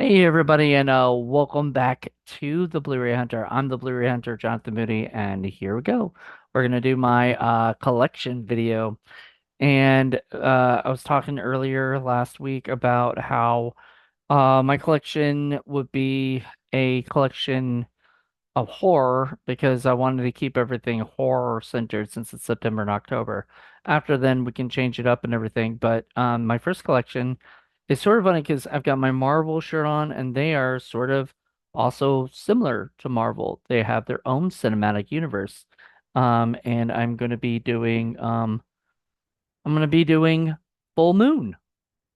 Hey everybody, and welcome back to the Blu-ray Hunter. I'm the Blu-ray Hunter, Jonathan Moody, and here we go. We're gonna do my collection video. And I was talking earlier last week about how my collection would be a collection of horror because I wanted to keep everything horror centered since it's September and October. After then, we can change it up and everything. But my first collection is sort of funny because I've got my Marvel shirt on, and they are sort of also similar to Marvel. They have their own cinematic universe. And I'm gonna be doing Full Moon,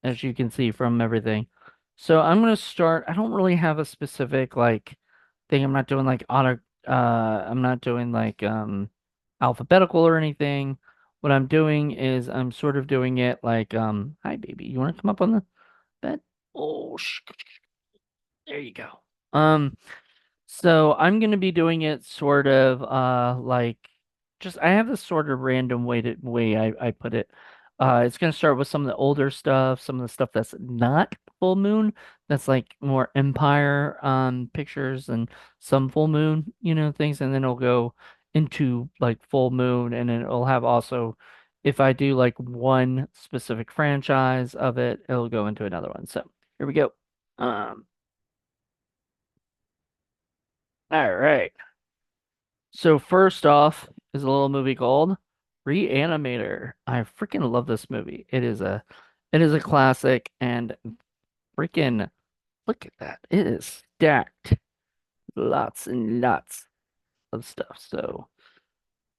as you can see from everything. So I'm gonna start. I don't really have a specific like thing. I'm not doing like alphabetical or anything. What I'm doing is I'm sort of doing it like hi baby, you want to come up on the bed? Oh, there you go. Um so I'm gonna be doing it sort of like just I have this sort of random way I put it. It's gonna start with some of the older stuff, some of the stuff that's not full moon, that's like more Empire pictures and some full moon, things, and then it'll go into like full moon, and then it'll have also if I do like one specific franchise of it, it'll go into another one. So here we go. Um, all right. So first off is a little movie called Reanimator. I freaking love this movie. It is a classic and freaking look at that. It is stacked. Lots and lots of stuff. So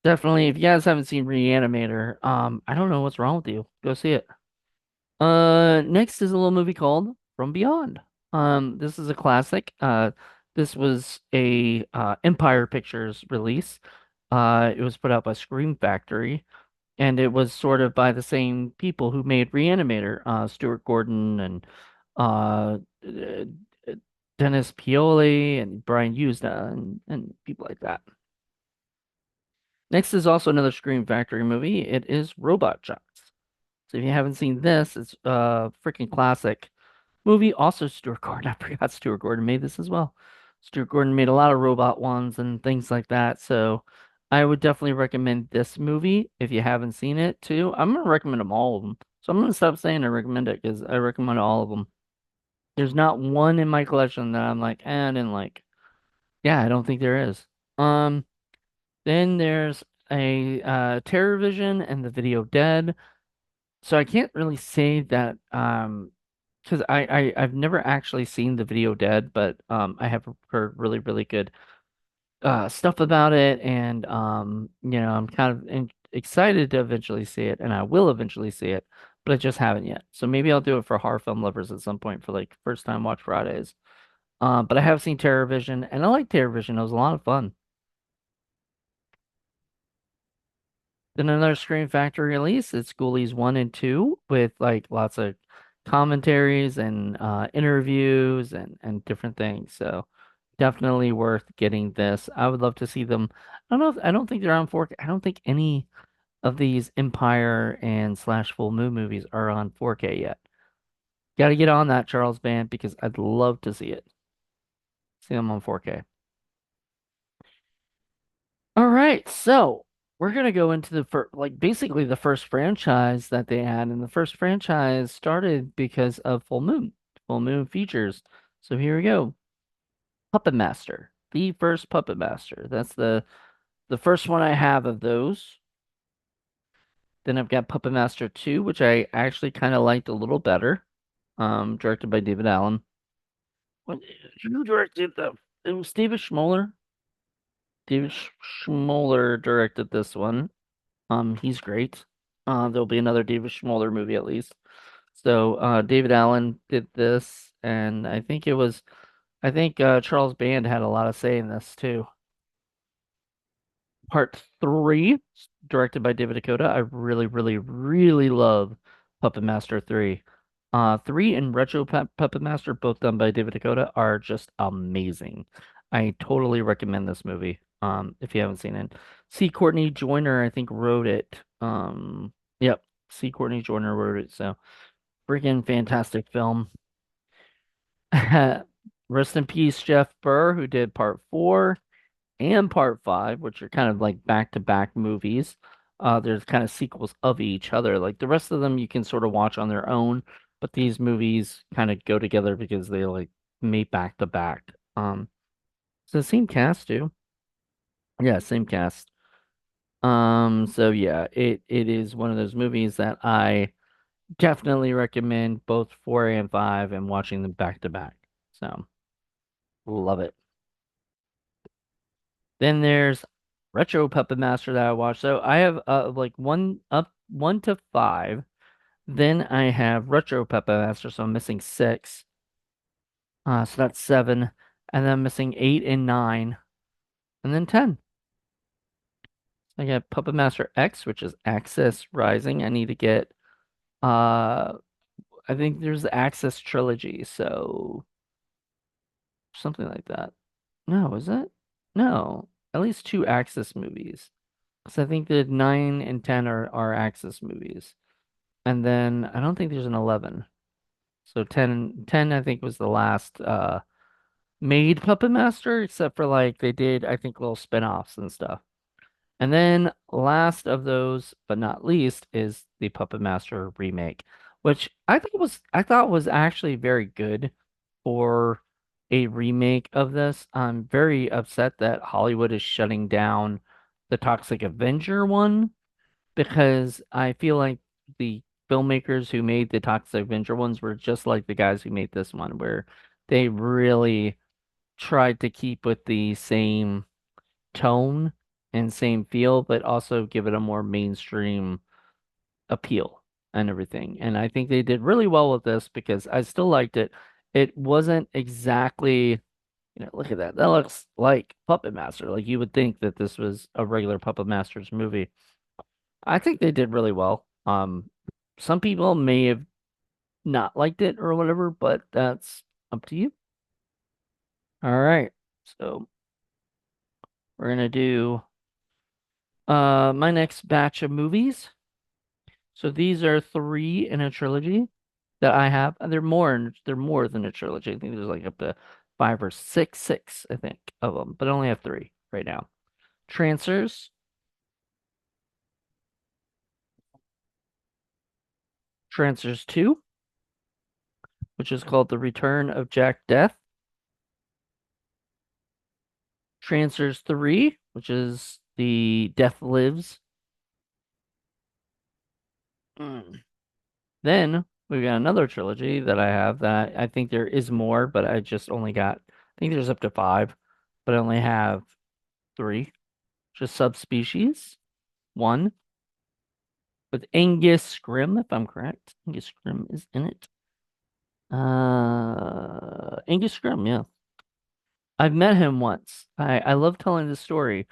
definitely if you guys haven't seen Reanimator, I don't know what's wrong with you. Go see it. Next is a little movie called From Beyond. This is a classic. This was a Empire Pictures release. It was put out by Scream Factory, and it was sort of by the same people who made Reanimator, Stuart Gordon and uh, Dennis Pioli and Brian Usna and people like that. Next is also another Scream Factory movie. It is Robot Jox. So if you haven't seen this, it's a freaking classic movie. Also Stuart Gordon. I forgot Stuart Gordon made this as well. Stuart Gordon made a lot of robot ones and things like that. So I would definitely recommend this movie if you haven't seen it too. I'm gonna recommend them all of them. So I'm gonna stop saying I recommend it because I recommend all of them. There's not one in my collection that I'm like, I didn't like. Yeah, I don't think there is. Um, then there's a Terror Vision and the Video Dead. So I can't really say that because I've never actually seen the video Dead, but I have heard really really good stuff about it, and I'm kind of excited to eventually see it, and I will eventually see it, but I just haven't yet. So maybe I'll do it for horror film lovers at some point for like first time watch Fridays. But I have seen Terror Vision, and I like Terror Vision. It was a lot of fun. Then another Scream Factory release. It's Ghoulies 1 and 2 with like lots of commentaries and interviews and different things. So definitely worth getting this. I would love to see them. I don't think they're on 4K. I don't think any of these Empire and slash Full Moon movies are on 4K yet. Got to get on that, Charles Band, because I'd love to see it. See them on 4K. All right, so we're gonna go into the first, like basically the first franchise that they had, and the first franchise started because of Full Moon, Full Moon features. So here we go, Puppet Master, the first Puppet Master. That's the first one I have of those. Then I've got Puppet Master 2, which I actually kind of liked a little better. Directed by David Allen. What who directed the? It was David Schmoller. David Schmoller directed this one. He's great. There'll be another David Schmoller movie at least. So, David Allen did this, and I think Charles Band had a lot of say in this too. Part three, directed by David Dakota. I really, really, really love Puppet Master 3. 3 and Puppet Master, both done by David Dakota, are just amazing. I totally recommend this movie. If you haven't seen it. C. Courtney Joyner, I think, wrote it. Yep. C. Courtney Joyner wrote it. So freaking fantastic film. Rest in peace, Jeff Burr, who did part four and part five, which are kind of like back-to-back movies. There's kind of sequels of each other. Like the rest of them, you can sort of watch on their own, but these movies kind of go together because they like made back to back. It's the same cast too. Yeah, same cast. So yeah, it is one of those movies that I definitely recommend both four and five and watching them back to back. So love it. Then there's Retro Puppet Master that I watched. So I have like one to five. Then I have Retro Puppet Master, so I'm missing six. So that's seven. And then I'm missing eight and nine. And then 10. I got Puppet Master X, which is Access Rising. I need to get uh I think there's the Access trilogy, so something like that. No, is it? No. At least two Access movies. Because I think the 9 and 10 are Axis movies. And then I don't think there's an 11. So 10 I think was the last made Puppet Master, except for like they did, I think, little spin-offs and stuff. And then last of those, but not least, is the Puppet Master remake, which I thought was actually very good for a remake of this. I'm very upset that Hollywood is shutting down the Toxic Avenger one because I feel like the filmmakers who made the Toxic Avenger ones were just like the guys who made this one, where they really tried to keep with the same tone and same feel, but also give it a more mainstream appeal and everything. And I think they did really well with this because I still liked it. It wasn't exactly, look at that. That looks like Puppet Master. Like you would think that this was a regular Puppet Master's movie. I think they did really well. Some people may have not liked it or whatever, but that's up to you. All right. So we're gonna do my next batch of movies. So these are three in a trilogy that I have. And they're more than a trilogy. I think there's like up to five or six, I think, of them, but I only have three right now. Trancers, Trancers 2, which is called The Return of Jack Death. Trancers 3, which is The Death Lives. Mm. Then we've got another trilogy that I have that I think there is more, but I just only got, I think there's up to five, but I only have three. Just Subspecies 1 with Angus Scrimm, if I'm correct. Angus Scrimm is in it. Angus Scrimm, yeah. I've met him once. I love telling this story.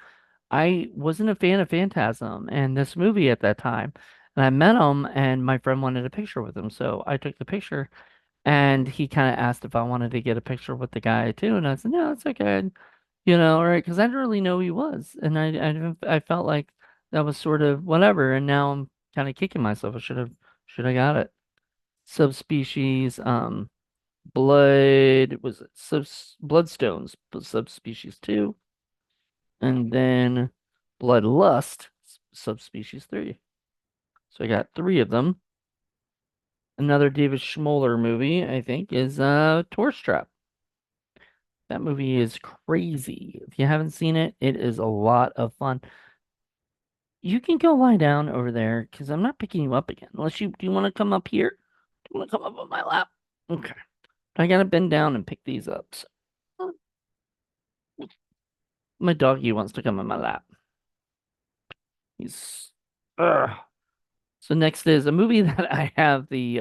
I wasn't a fan of Phantasm and this movie at that time. And I met him and my friend wanted a picture with him. So I took the picture and he kind of asked if I wanted to get a picture with the guy too. And I said, no, it's okay. Right? Because I didn't really know who he was. And I felt like that was sort of whatever. And now I'm kind of kicking myself. Should have got it. Subspecies, blood, was it bloodstones, subspecies 2. And then bloodlust, subspecies 3. So I got three of them. Another David Schmoller movie, I think, is Tourist Trap. That movie is crazy. If you haven't seen it, it is a lot of fun. You can go lie down over there because I'm not picking you up again. Unless do you want to come up here? Do you want to come up on my lap? Okay. I gotta bend down and pick these up. So, my doggy wants to come on my lap. He's Ugh. So next is a movie that I have the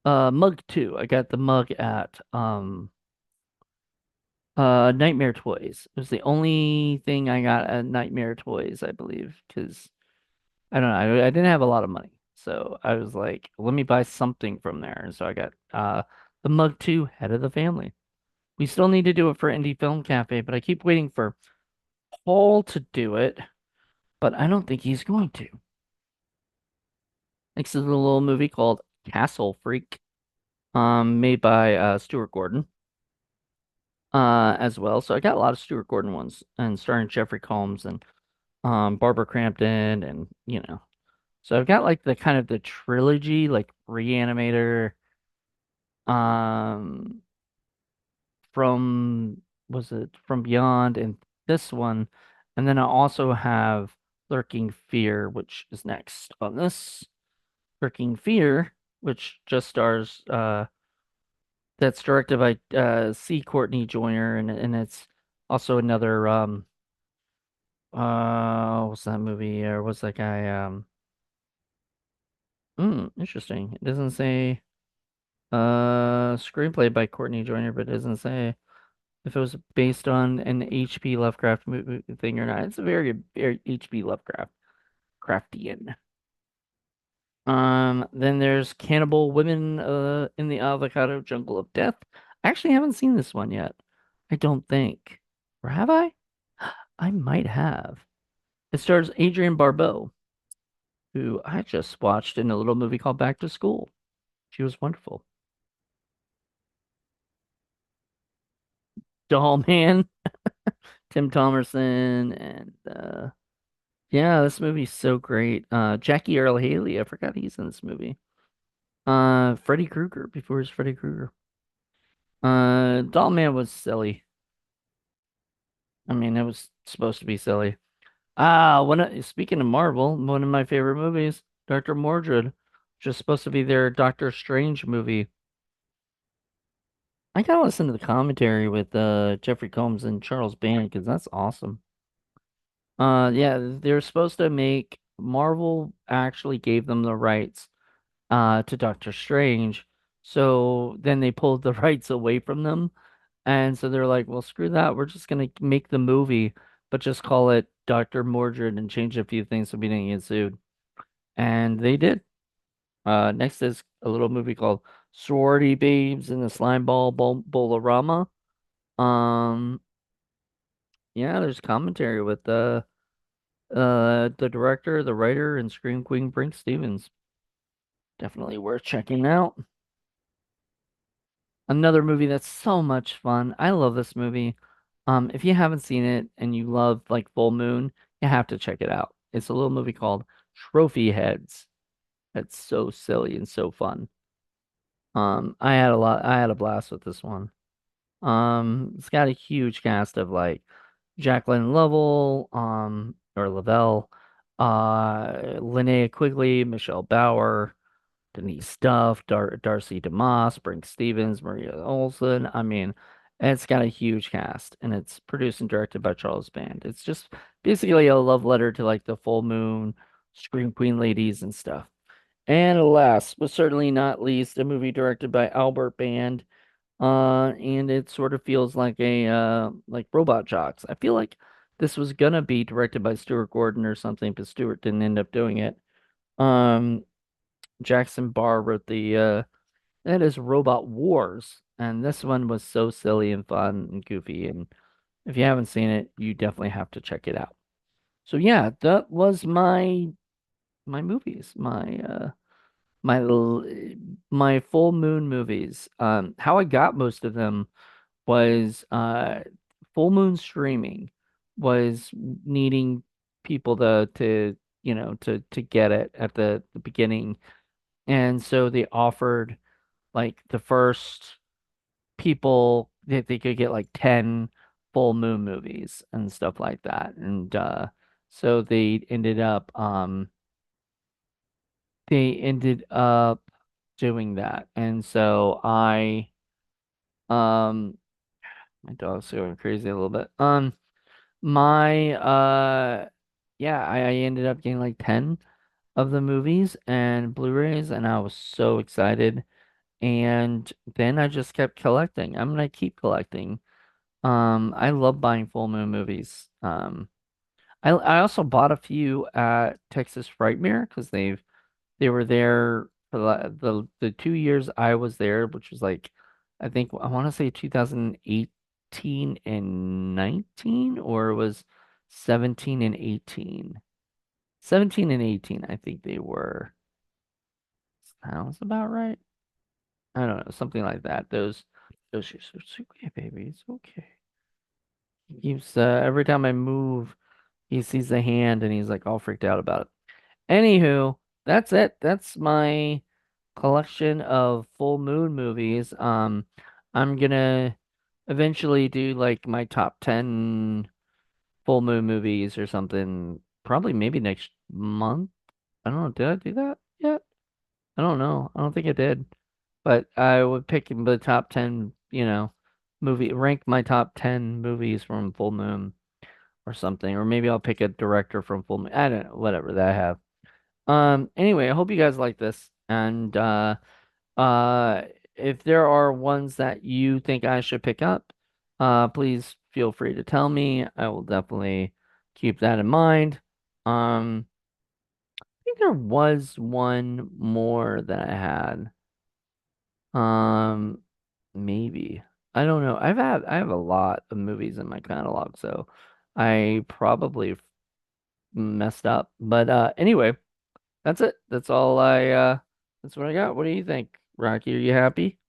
mug to. I got the mug at Nightmare Toys. It was the only thing I got at Nightmare Toys, I believe, because I don't know, I didn't have a lot of money. So I was like, let me buy something from there. And so I got the mug 2, Head of the Family. We still need to do it for Indie Film Cafe, but I keep waiting for Paul to do it, but I don't think he's going to. Next is a little movie called Castle Freak. made by Stuart Gordon as well. So I got a lot of Stuart Gordon ones and starring Jeffrey Combs and Barbara Crampton and So I've got like the kind of the trilogy, like Reanimator, um, from was it From Beyond and this one, and then I also have Lurking Fear, which is next on this. Lurking Fear, which just stars that's directed by C. Courtney Joyner, and it's also another what's that movie or what's that guy interesting. It doesn't say. Screenplay by Courtney Joyner, but it doesn't say if it was based on an H.P. Lovecraft movie thing or not. It's a very H.P. Lovecraft Craftian. Then there's Cannibal Women in the Avocado Jungle of Death. I actually haven't seen this one yet. I don't think. Or have I? I might have. It stars Adrienne Barbeau, who I just watched in a little movie called Back to School. She was wonderful. Doll Man, Tim Thomerson, and yeah, this movie's so great. Jackie Earle Haley, I forgot he's in this movie. Freddy Krueger before his Freddy Krueger. Doll Man was silly. I mean, it was supposed to be silly. Speaking of Marvel, one of my favorite movies, Dr. Mordred, just supposed to be their Doctor Strange movie. I gotta listen to the commentary with Jeffrey Combs and Charles Band because that's awesome. Yeah, they're supposed to make Marvel actually gave them the rights to Doctor Strange. So then they pulled the rights away from them. And so they're like, well, screw that. We're just gonna make the movie, but just call it Dr. Mordred and change a few things so we didn't get sued. And they did. Next is a little movie called Sorority Babes in the Bolorama. Um, yeah, there's commentary with the director, the writer, and Scream Queen Brink Stevens. Definitely worth checking out. Another movie that's so much fun. I love this movie. If you haven't seen it and you love like Full Moon, you have to check it out. It's a little movie called Trophy Heads. It's so silly and so fun. I had a blast with this one. It's got a huge cast of like Jacqueline Lovell, or Lavelle, Linnea Quigley, Michelle Bauer, Denise Duff, Darcy DeMoss, Brink Stevens, Maria Olson. I mean, it's got a huge cast, and it's produced and directed by Charles Band. It's just basically a love letter to like the Full Moon, Scream Queen ladies and stuff. And last, but certainly not least, a movie directed by Albert Band. And it sort of feels like a like Robot Jocks. I feel like this was gonna be directed by Stuart Gordon or something, but Stuart didn't end up doing it. Um, Jackson Barr wrote the that is Robot Wars, and this one was so silly and fun and goofy. And if you haven't seen it, you definitely have to check it out. So yeah, that was my movies, my l- my full moon movies. How I got most of them was full moon streaming was needing people to get it at the beginning, and so they offered like the first people that they could get like 10 full moon movies and stuff like that. And so they ended up doing that. And so I my dog's going crazy a little bit. My yeah, I ended up getting like 10 of the movies and Blu-rays, and I was so excited. And then I just kept collecting. I'm gonna keep collecting. I love buying full moon movies. I also bought a few at Texas Frightmare because they were there for the 2 years I was there, which was like I think I want to say 2018 and 19, or it was 17 and 18. 17 and 18, I think they were. Sounds about right. I don't know, something like that. Those shoes. It's okay, baby. It's okay. He keeps every time I move, he sees the hand and he's like all freaked out about it. Anywho, that's it. That's my collection of full moon movies. I'm gonna eventually do like my top 10 full moon movies or something. Probably maybe next month. I don't know. Did I do that yet? I don't know. I don't think I did. But I would pick the top 10, rank my top 10 movies from Full Moon or something. Or maybe I'll pick a director from Full Moon. I don't know, whatever that I have. Anyway, I hope you guys like this. And uh if there are ones that you think I should pick up, please feel free to tell me. I will definitely keep that in mind. I think there was one more that I had. Um, maybe. I don't know. I have a lot of movies in my catalog, so I probably messed up. But anyway, that's it. That's what I got. What do you think, Rocky? Are you happy?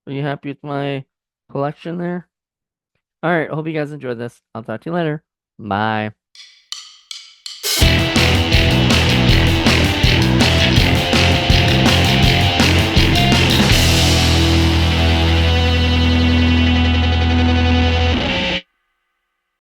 Are you happy with my collection there? All right, hope you guys enjoyed this. I'll talk to you later. Bye.